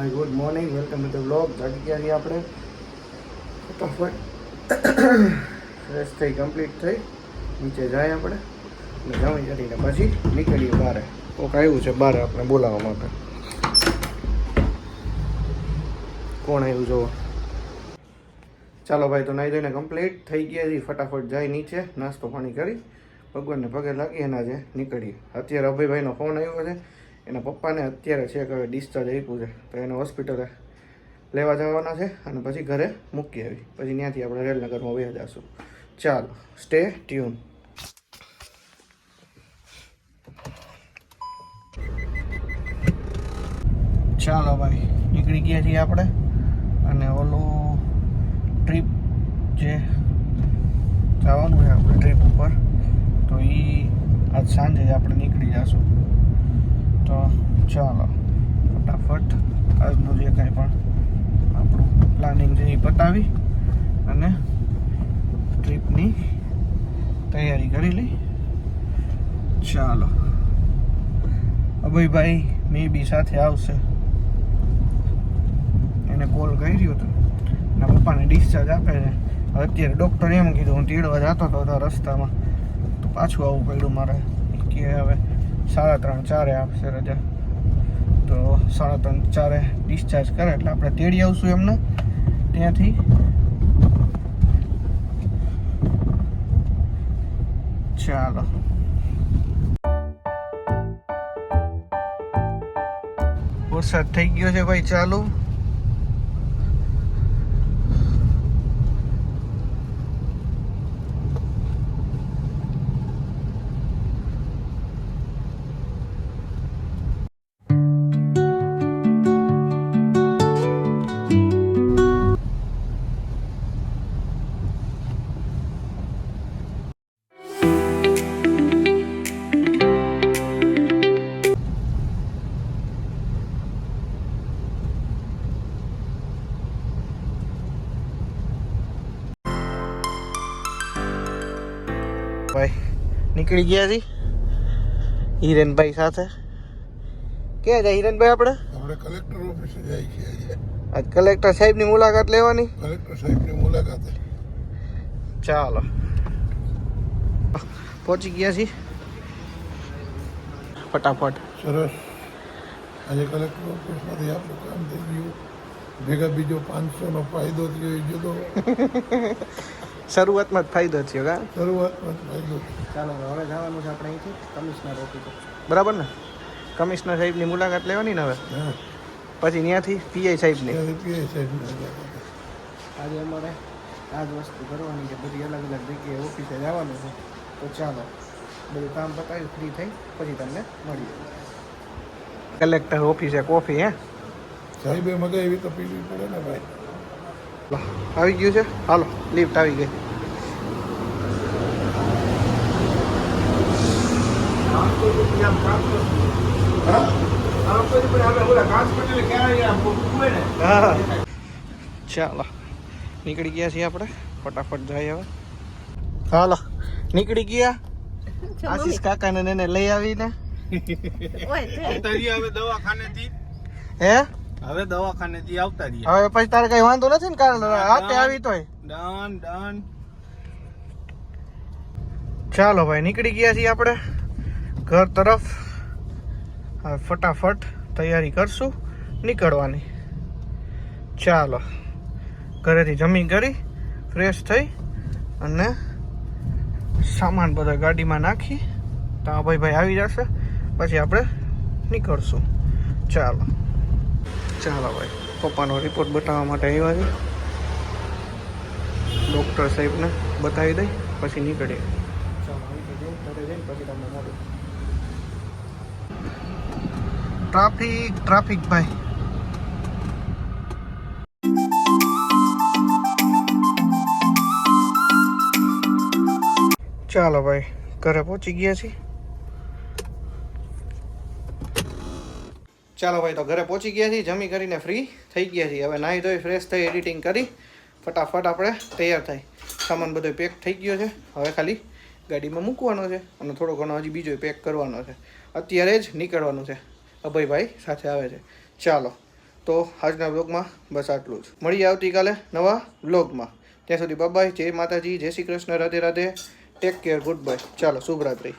Hi good morning, welcome to the vlog. જાગી ગયા છીએ આપણે ફટાફટ ફ્રેશ થઈ કમ્પ્લીટ થઈ નીચે જાય આપણે જમી કરીને પછી નીકળીએ બહાર. કોક આવ્યું છે બહાર આપણે બોલાવવા માટે. કોણ આવ્યું જોવો. ચાલો ભાઈ, તો નાહી ધોઈને કમ્પ્લીટ થઈ ગયા છીએ. ફટાફટ જાય નીચે નાસ્તો પાણી કરી ભગવાનને પગે લાગી એના જે નીકળીએ. અત્યારે અભયભાઈનો ફોન આવ્યો છે. એના પપ્પાને અત્યારે છે કે હવે ડિસ્ચાર્જ આપ્યું છે, તો એને હોસ્પિટલે લેવા જવાના છે અને પછી ઘરે મૂકી આવી. પછી ત્યાંથી આપણે રેલનગરમાં વહી જઈશું. ચાલો, સ્ટે ટ્યુન. ચાલો ભાઈ, નીકળી ગયા છીએ આપણે. અને ઓલું ટ્રીપ જે જવાનું છે આપણે ટ્રીપ ઉપર, તો એ આજ સાંજે જ આપણે નીકળી જઈશું. તો ચાલો ફટાફટ આજનું જે કાંઈ પણ આપણું પ્લાનિંગ છે એ પતાવી અને ટ્રીપની તૈયારી કરી લઈ. ચાલો, અભયભાઈ મે બી સાથે આવશે. એને કોલ કર્યો હતો, એના પપ્પાને ડિસ્ચાર્જ આપે છે. અત્યારે ડૉક્ટર એમ કીધું, હું તેડવા જતો હતો રસ્તામાં તો પાછું આવવું પડ્યું મારે. કે હવે 3:30-4 આપશે રજા, તો 3:30-4 ડિસ્ચાર્જ કરે એટલે આપણે તેડી આવશું એમને ત્યાંથી. ચાલો, વરસાદ થઈ ગયો છે ભાઈ ચાલુ. ભાઈ નીકળી ગયા છીએ હિરેનભાઈ સાથે. ક્યાં જાય હિરેનભાઈ? આપણે કલેક્ટર ઓફિસે જાય છીએ. આજ કલેક્ટર સાહેબની મુલાકાત લેવાની. કલેક્ટર સાહેબની મુલાકાત. ચાલો, પહોંચી ગયા છીએ ફટાફટ. સરસ, આજે કલેક્ટર ઓફિસમાંથી આપણું કામ થઈ ગયું. ભેગા બીજો 500નો ફાયદો થયો એ જુદો. શરૂઆતમાં જ ફાયદો થયો કા? શરૂઆતમાં જ ફાયદો. ચાલો, હવે જવાનું છે આપણે અહીંથી કમિશનર ઓફિસ. બરાબર ને? કમિશનર સાહેબની મુલાકાત લેવાની ને હવે. હા, પછી ત્યાંથી પીઆઈ સાહેબની. પીઆઈ સાહેબની. આજે અમારે આ જ વસ્તુ કરવાની છે, બધી અલગ અલગ જગ્યાએ ઓફિસે જવાનું છે. તો ચાલો, બધું કામ પતાવી ફ્રી થઈ પછી તમને મળીએ. કલેક્ટર ઓફિસે કોફી હે સાહેબે મગાવી તો પીવી પડે ને ભાઈ. આવી ગયું છે. હાલો, લિફ્ટ આવી ગઈ. ચાલો, નીકળી ગયા છીએ આપણે. ફટાફટ જાય હવે. હાલો, નીકળી ગયા. આશીષ કાકાને એને લઈ આવીને હવે દવાખાનેથી હે દવાખાનેથી આવતા રહ્યા. હવે પછી તારે કઈ વાંધો નથી ને? કારણ હાથે આવી તોય ડન. ચાલો ભાઈ, નીકળી ગયા છીએ આપણે ઘર તરફ. હવે ફટાફટ તૈયારી કરશું નીકળવાની. ચાલો, ઘરેથી જમી કરી ફ્રેશ થઈ અને સામાન બધો ગાડીમાં નાખી તો ભાઈ આવી જશે. પછી આપણે નીકળશું. ચાલો ભાઈ, પપ્પાનો રિપોર્ટ બતાવવા માટે આવ્યા છે. ડૉક્ટર સાહેબને બતાવી દઈ પછી નીકળીએ. ચાલો, ઘરે જઈને પછી તમને મળું. ટ્રાફિક ભાઈ. ચાલો ભાઈ, ઘરે પહોંચી ગયા છીએ. ચાલો ભાઈ, તો ઘરે પહોંચી ગયા છીએ. જમી કરીને ફ્રી થઈ ગયા છીએ. હવે નાહી ધોઈ ફ્રેશ થઈ એડિટિંગ કરી ફટાફટ આપણે તૈયાર થાય. સામાન બધો પેક થઈ ગયો છે. હવે ખાલી ગાડીમાં મૂકવાનો છે અને થોડો ઘણો હજી બીજો પેક કરવાનો છે. અત્યારે જ નીકળવાનું છે. અભયભાઈ સાથે આવે છે. ચાલો, તો આજના વ્લોગમાં બસ આટલું જ. મળીએ આવતીકાલે નવા વ્લોગમાં. ત્યાં સુધી બાય, જય માતાજી, જય Shri Krishna, Radhe Radhe, take care, good bye. ચાલો, શુભરાત્રી.